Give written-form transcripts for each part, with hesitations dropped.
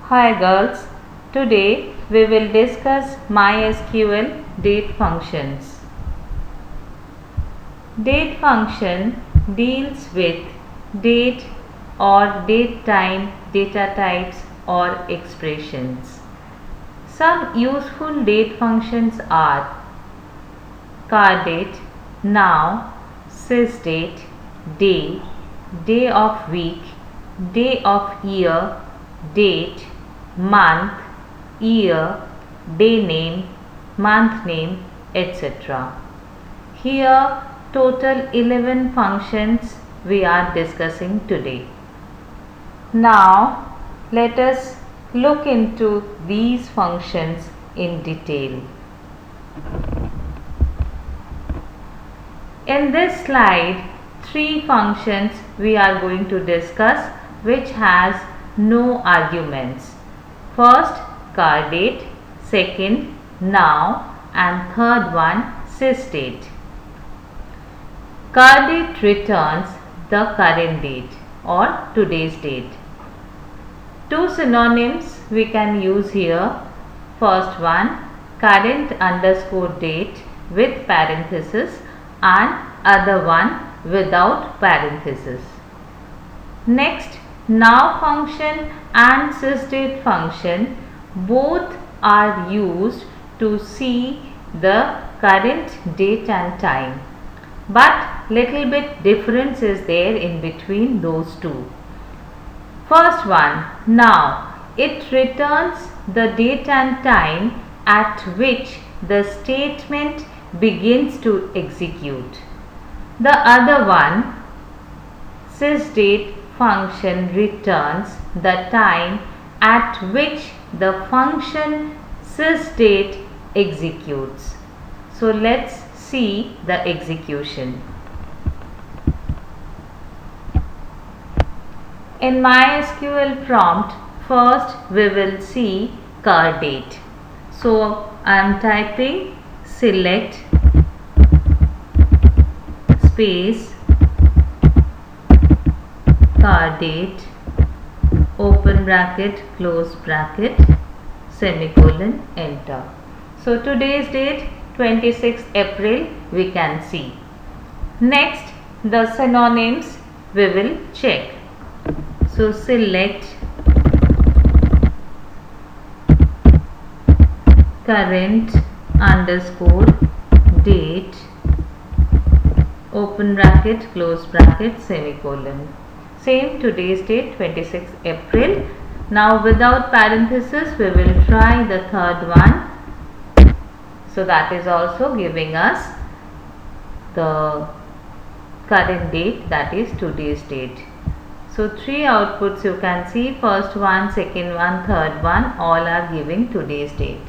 Hi girls, today we will discuss MySQL date functions. Date function deals with date or date time, data types or expressions. Some useful date functions are cardate, now, sysdate, day, day of week, day of year, date, month, year, day name, month name, etc. Here total 11 functions we are discussing today. Now let us look into these functions in detail. In this slide, 3 functions we are going to discuss which has no arguments. First, cardate, second, now, and third one, sysdate. Cardate returns the current date or today's date. Two synonyms we can use here. First one, current underscore date with parenthesis, and other one without parenthesis. Next, now function and sysdate function both are used to see the current date and time, but little bit difference is there in between those two. First one, now, it returns the date and time at which the statement begins to execute. The other one, sysdate function, returns the time at which the function sysdate executes. So let's see the execution. In MySQL prompt, first we will see cardate. So I am typing select space cardate, open bracket, close bracket, semicolon, enter. So today's date 26th April we can see. Next, the synonyms we will check. So select current underscore date, open bracket, close bracket, semicolon. Same, today's date 26th April. Now without parenthesis we will try the third one. So that is also giving us the current date, that is today's date. So 3 outputs you can see, first one, second one, third one, all are giving today's date.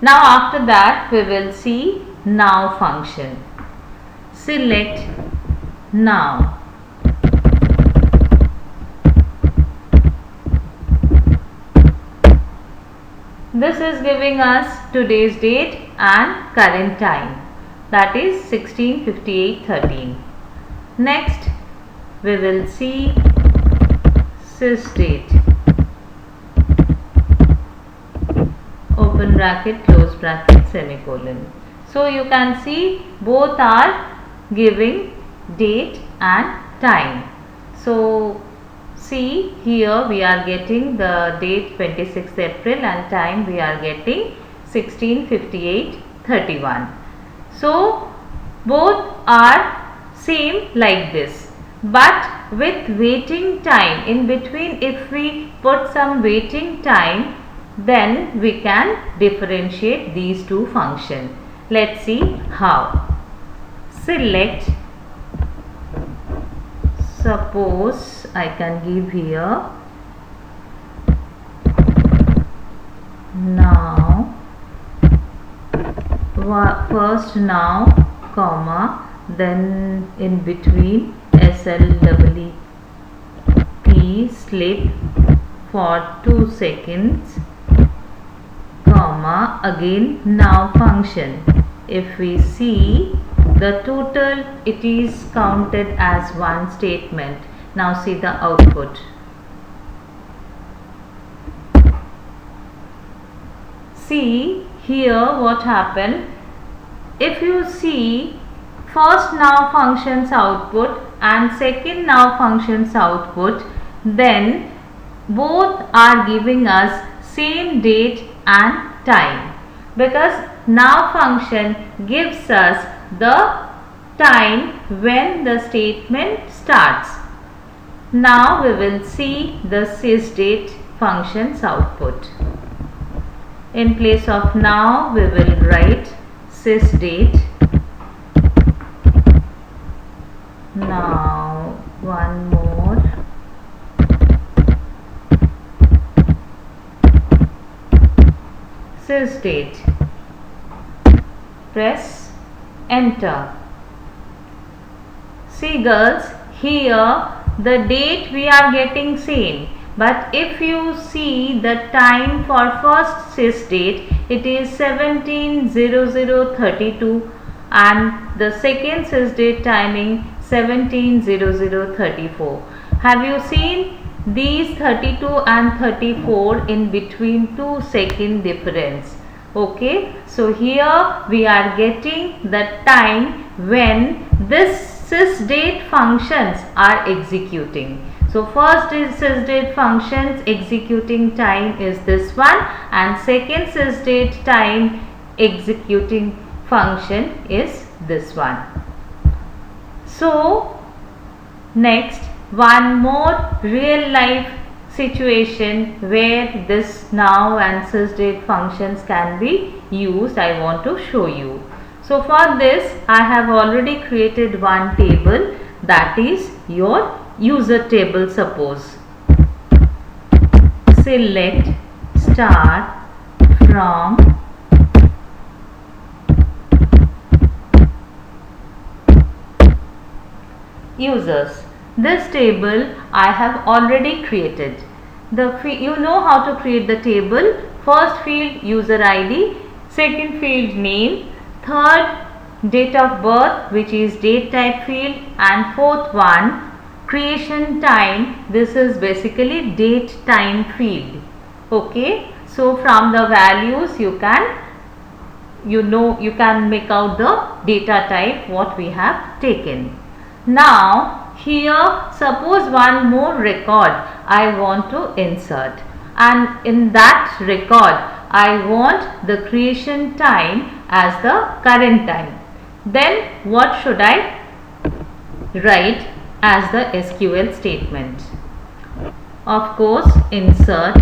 Now after that we will see now function. Select now. This is giving us today's date and current time, that is 16:58:13. Next we will see sysdate, open bracket, close bracket, semicolon. So you can see both are giving date and time. So see, here we are getting the date 26th April and time we are getting 16:58:31. So both are same like this, but with waiting time in between. If we put some waiting time, then we can differentiate these two functions. Let's see how. Select, suppose I can give here now, first now, comma, then in between SLEEP slip for 2 seconds, comma, again now function. If we see the total, it is counted as one statement. Now see the output. see here what happened. If you see first now functions output and second now functions output, then both are giving us same date and time, because now function gives us the time when the statement starts. Now we will see the sysdate function's output. In place of now we will write sysdate. Now one more. Sysdate. Press enter. See girls, here the date we are getting same, but if you see the time for first sysdate, it is 17:00:32 and the second sysdate timing 17:00:34. Have you seen these 32 and 34 in between 2-second difference? Okay, so here we are getting the time when this sysdate functions are executing. So first is sysdate functions executing time is this one, and second sysdate time executing function is this one. So next, one more real life situation where this now and sysdate functions can be used, I want to show you. So for this I have already created one table, that is your user table. Suppose select start from users. This table I have already created. You know how to create the table. First field user ID, second field name, third date of birth which is date type field, and fourth one creation time. This is basically date time field. Okay, so from the values you can make out the data type what we have taken. Now here suppose one more record I want to insert, and in that record I want the creation time as the current time. Then what should I write as the SQL statement? Of course, insert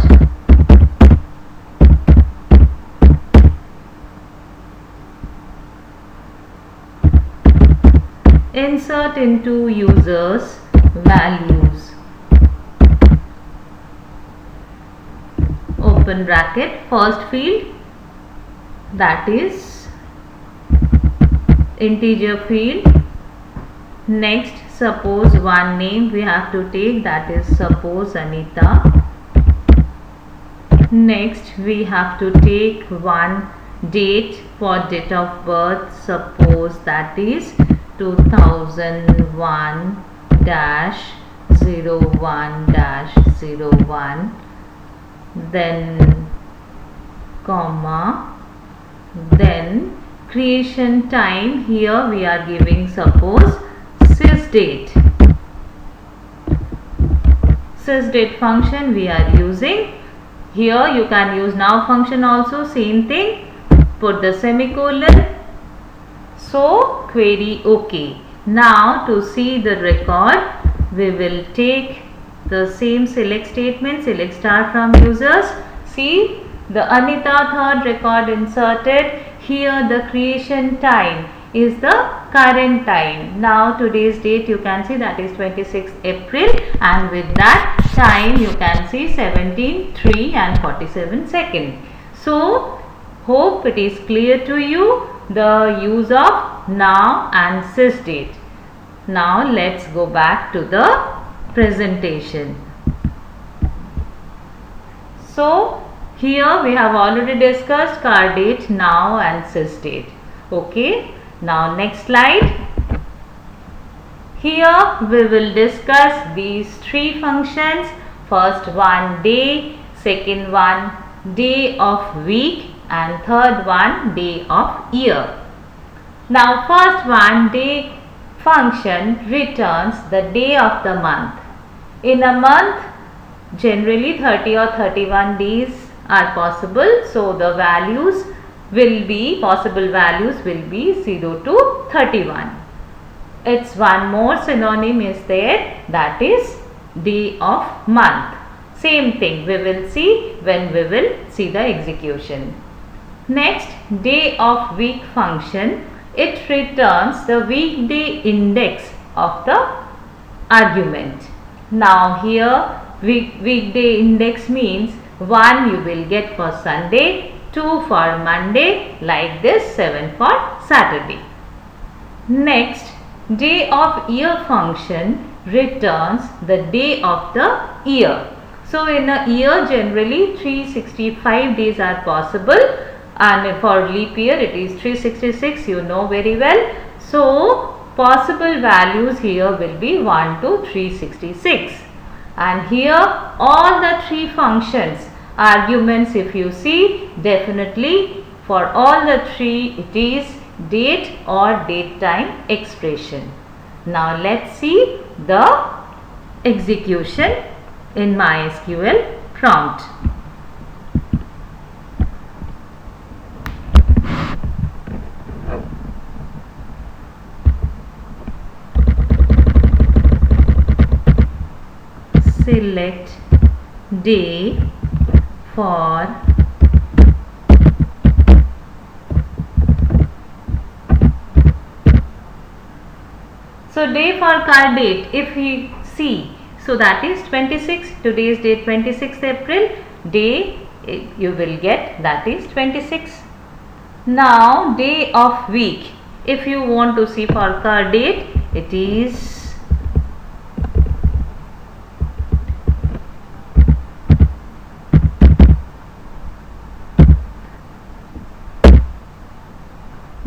into users values, open bracket, first field that is integer field. Next, suppose one name we have to take, that is suppose Anita. Next we have to take one date for date of birth, suppose that is 2001-01-01, then comma, then creation time. Here we are giving suppose sysdate. Sysdate function we are using. Here you can use now function also, same thing, put the semicolon. So query OK. Now to see the record we will take the same select statement, select star from users. See the Anita third record inserted. Here the creation time is the current time. Now today's date you can see that is 26th April, and with that time you can see 17:03 and 47 seconds. So hope it is clear to you the use of now and sysdate. Now let's go back to the presentation. So here we have already discussed car date, now and sysdate. Okay, now next slide. Here we will discuss these three functions. First one day, second one day of week, and third one day of year. Now first one, day function returns the day of the month. In a month, generally 30 or 31 days are possible. So the values will be, possible values will be 0 to 31. It's one more synonym is there, that is day of month. Same thing we will see when we will see the execution. Next, day of week function, it returns the weekday index of the argument. Now here weekday index means 1 you will get for Sunday, 2 for Monday, like this, 7 for Saturday. Next, day of year function returns the day of the year. So in a year generally 365 days are possible, and for leap year it is 366, you know very well. So possible values here will be 1 to 366, and here all the three functions arguments, if you see, definitely for all the three it is date or date time expression. Now let's see the execution in MySQL prompt. Select day for day for car date, if we see, so that is 26, today's date 26th April, day you will get, that is 26. Now day of week, if you want to see for car date, it is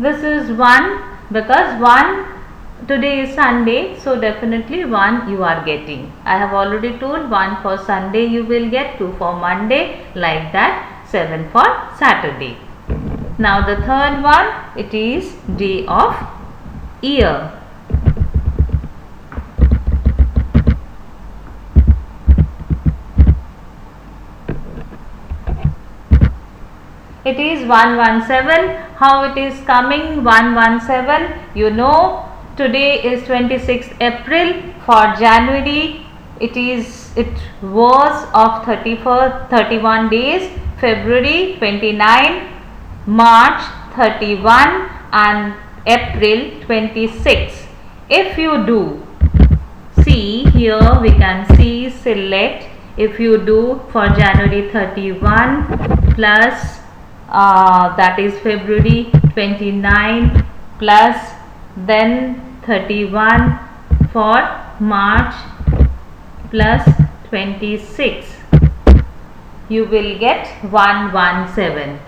this is 1, because 1 today is Sunday, so definitely 1 you are getting. I have already told 1 for Sunday you will get, 2 for Monday, like that, 7 for Saturday. Now the third one, it is day of year. It is 117. How it is coming? 117. You know, today is 26th April. For January, it was of 31 days. February 29, March 31, and April 26. If you do, see here we can see select. If you do for January 31 plus that is February 29 plus then 31 for March plus 26, you will get 117.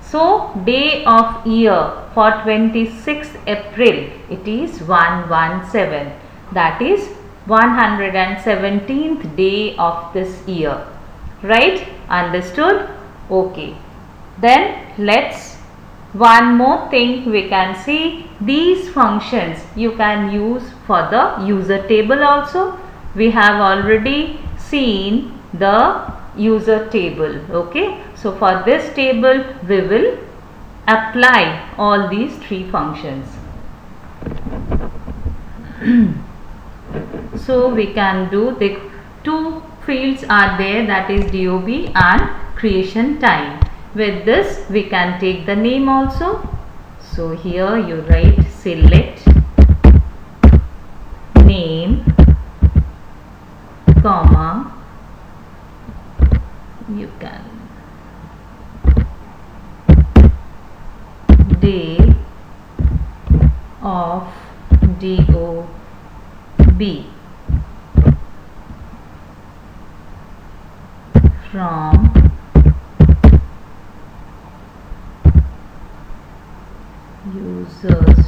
So day of year for 26th April, it is 117, that is 117th day of this year. Right? Understood? Okay. Then let's one more thing we can see, these functions you can use for the user table also. We have already seen the user table. Okay, so for this table we will apply all these three functions. So we can do, the two fields are there, that is DOB and creation time. With this we can take the name also. So here you write select name, comma, you can day of DOB from users.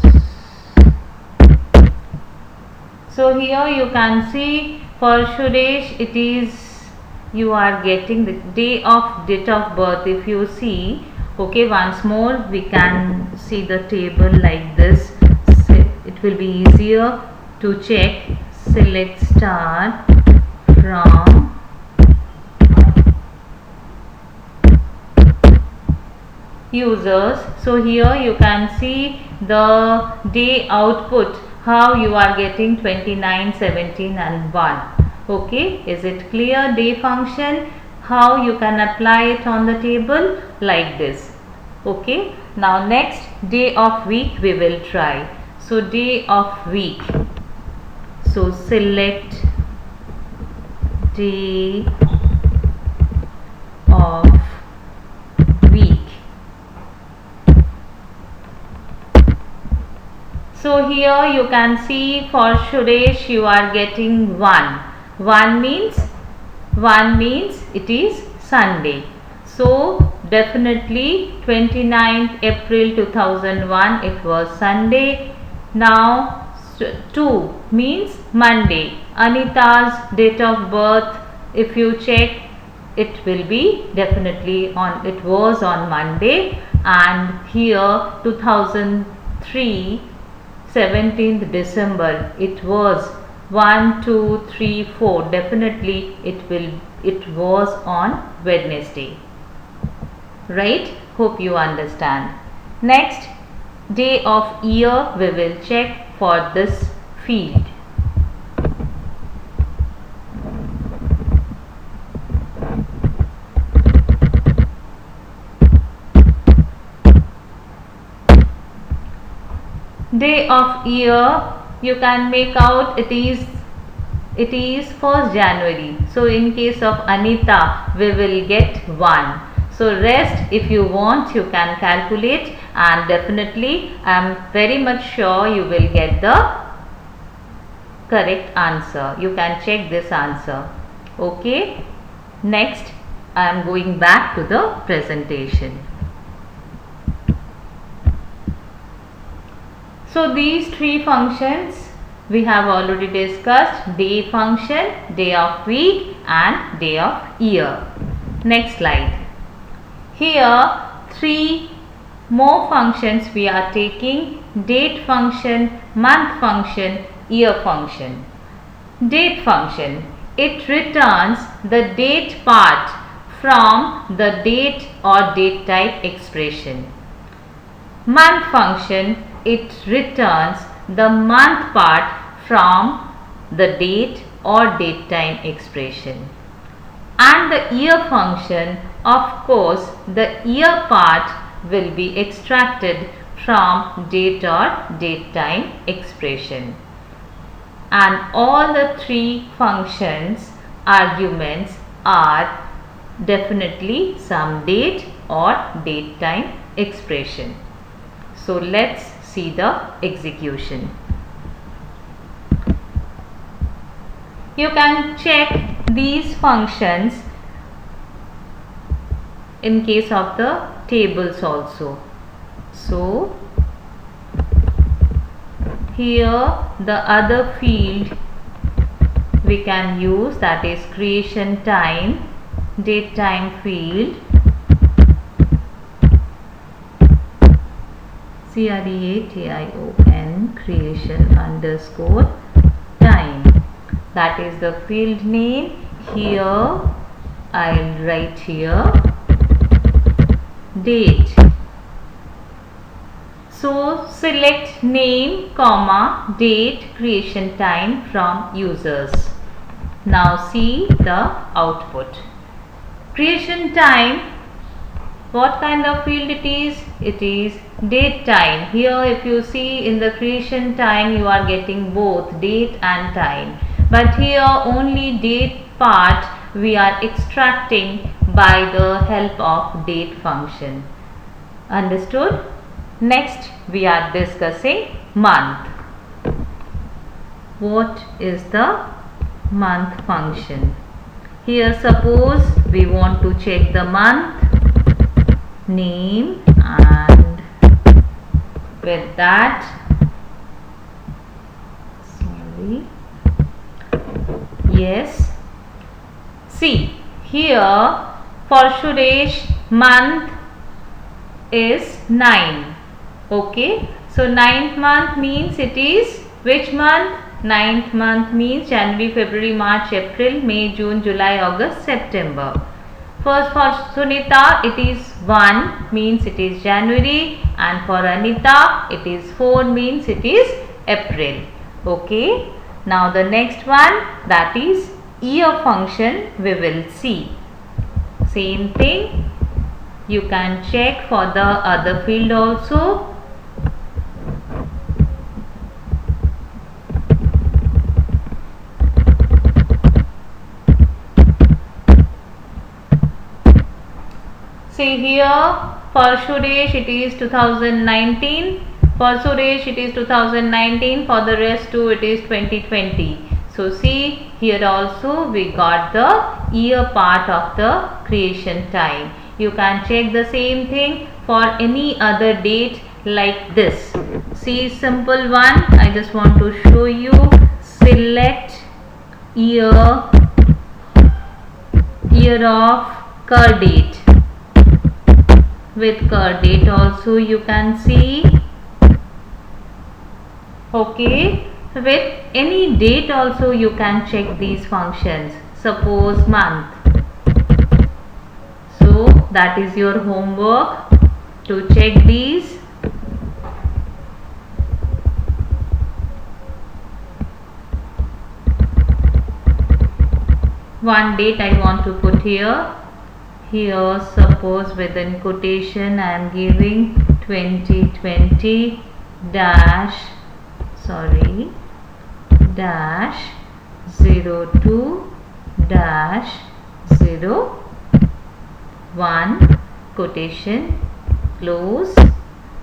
So here you can see for Suresh it is, you are getting the date of birth. If you see Okay, once more we can see the table like this. It will be easier to check. Select start from users. So here you can see the day output, how you are getting 29, 17 and 1. Okay, is it clear? Day function, how you can apply it on the table like this. Okay, now next day of week we will try. So day of week, so select day of week. So here you can see for Suresh you are getting 1. 1 means it is Sunday. So definitely 29th April 2001 it was Sunday. Now 2 means Monday. Anita's date of birth, if you check, it will be definitely on, it was on Monday. And here 2003 17th December, it was 1, 2, 3, 4. Definitely it was on Wednesday. Right? Hope you understand. Next, day of year we will check for this field. Day of year you can make out it is 1st January. So in case of Anita we will get 1. So rest if you want you can calculate, and definitely I am very much sure you will get the correct answer. You can check this answer. Okay. Next I am going back to the presentation. So these 3 functions we have already discussed: day function, day of week and day of year. Next slide. Here 3 more functions we are taking: date function, month function, year function. Date function, it returns the date part from the date or date type expression. Month function, it returns the month part from the date or date time expression. And the year function, of course the year part will be extracted from date or date time expression. And all the 3 functions arguments are definitely some date or date time expression. So let's see the execution. You can check these functions in case of the tables also. So here the other field we can use, that is creation time, date time field, creation creation underscore time. That is the field name. Here I'll write here date. So select name, comma, date, creation time from users. Now see the output. Creation time, what kind of field it is? It is date time. Here if you see in the creation time you are getting both date and time. But here only date part we are extracting by the help of date function. Understood? Next we are discussing month. What is the month function? Here suppose we want to check the month name, and with that, yes, see here for Suresh month is 9. Okay, so ninth month means it is which month? Ninth month means January, February, March, April, May, June, July, August, September. First for Sunita it is 1 means it is January, and for Anita it is 4 means it is April. Okay, now the next one, that is year function, we will see. Same thing, you can check for the other field also. See here, for Suresh it is 2019, for Suresh it is 2019, for the rest too it is 2020. So see, here also we got the year part of the creation time. You can check the same thing for any other date like this. See, simple one, I just want to show you. Select year of cur date. With cur date also you can see. Okay, with any date also you can check these functions. Suppose month. So that is your homework to check these. One date I want to put here. Here suppose within quotation I am giving 2020 dash 02 dash 01 quotation close,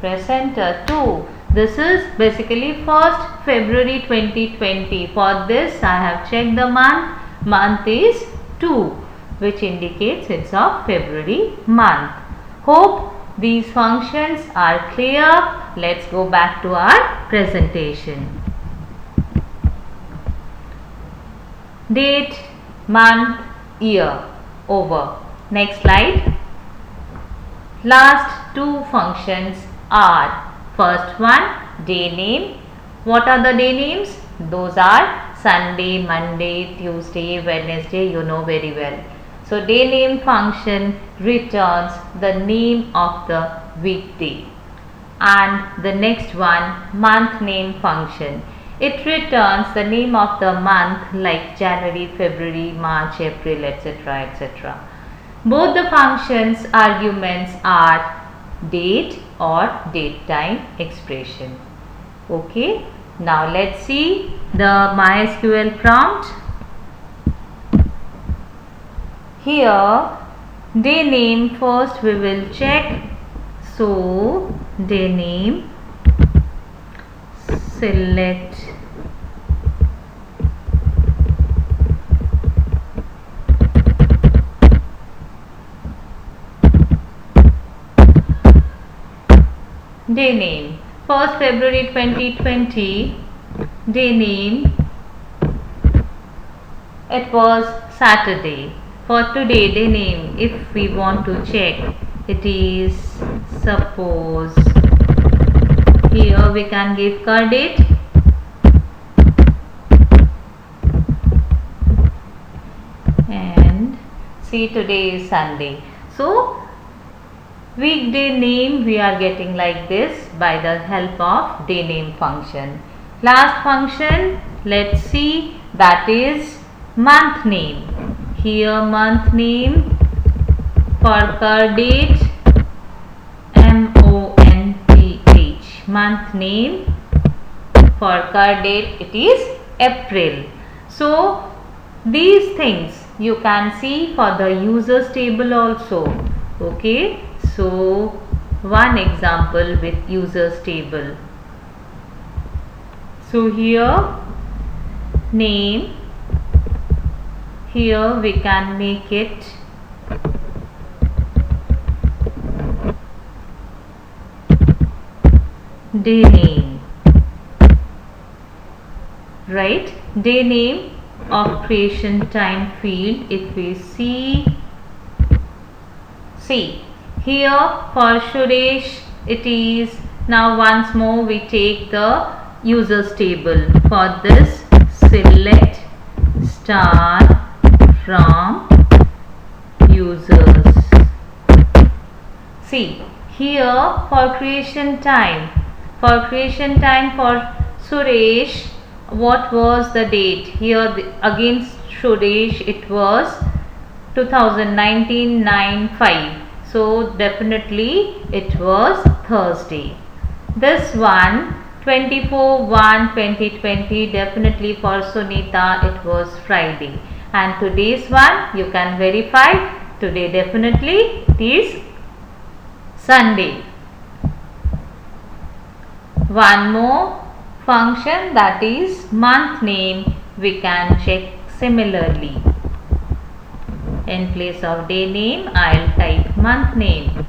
press enter. 2, this is basically 1st February 2020. For this I have checked the month is 2, which indicates it's of February month. Hope these functions are clear. Let's go back to our presentation. Date, month, year, over. Next slide. Last two functions are, first one, day name. What are the day names? Those are Sunday, Monday, Tuesday, Wednesday, you know very well. So day name function returns the name of the weekday. And the next one, month name function. It returns the name of the month like January, February, March, April, etc. etc. Both the functions arguments are date or date time expression. Okay. Now let's see the MySQL prompt. Here day name first we will check. So day name, select day name, 1st February 2020, day name, it was Saturday. For today, day name, if we want to check, it is, suppose, here we can give cur date. And see, today is Sunday. So weekday name we are getting like this by the help of day name function. Last function, let's see, that is month name. Here month name, for cur date, MONTH, month name, for cur date it is April. So these things you can see for the users table also. Okay, so one example with users table. So here name, here we can make it day name, right? Day name of creation time field. If we see Here for Suresh it is, now once more we take the users table. For this, select star from users. See here for creation time for Suresh, what was the date? Here against Suresh it was 2019-9-5. So definitely it was Thursday. This one 24/1/2020, definitely for Sunita it was Friday. And today's one you can verify, today definitely it is Sunday. One more function, that is month name, we can check similarly. In place of day name, I'll type month name.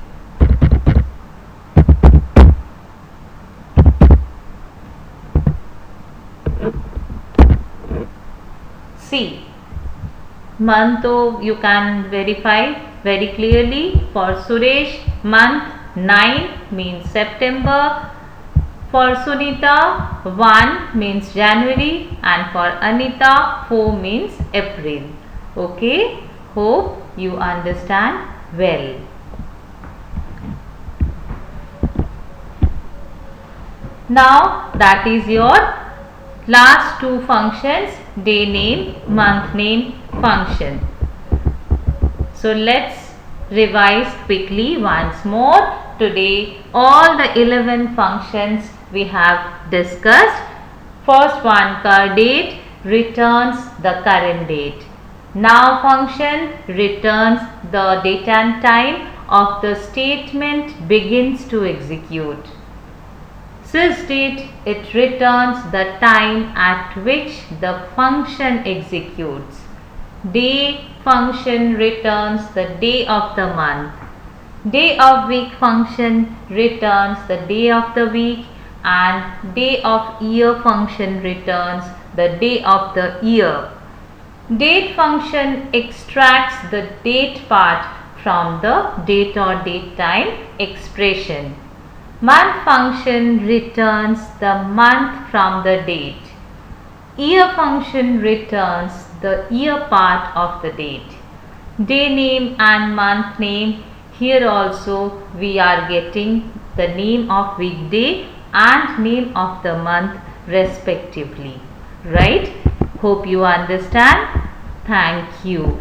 See, month you can verify very clearly. For Suresh, month 9 means September. For Sunita, 1 means January, and for Anita, 4 means April. Okay, hope you understand well. Now that is your last two functions, day name, month name function. So let's revise quickly once more. Today all the 11 functions we have discussed. First one, date, returns the current date. Now function returns the date and time of the statement begins to execute. Sysdate, it returns the time at which the function executes. Day function returns the day of the month. Day of week function returns the day of the week, and day of year function returns the day of the year. Date function extracts the date part from the date or date time expression. Month function returns the month from the date. Year function returns the year part of the date. Day name and month name, here also we are getting the name of weekday and name of the month respectively. Right? Hope you understand. Thank you.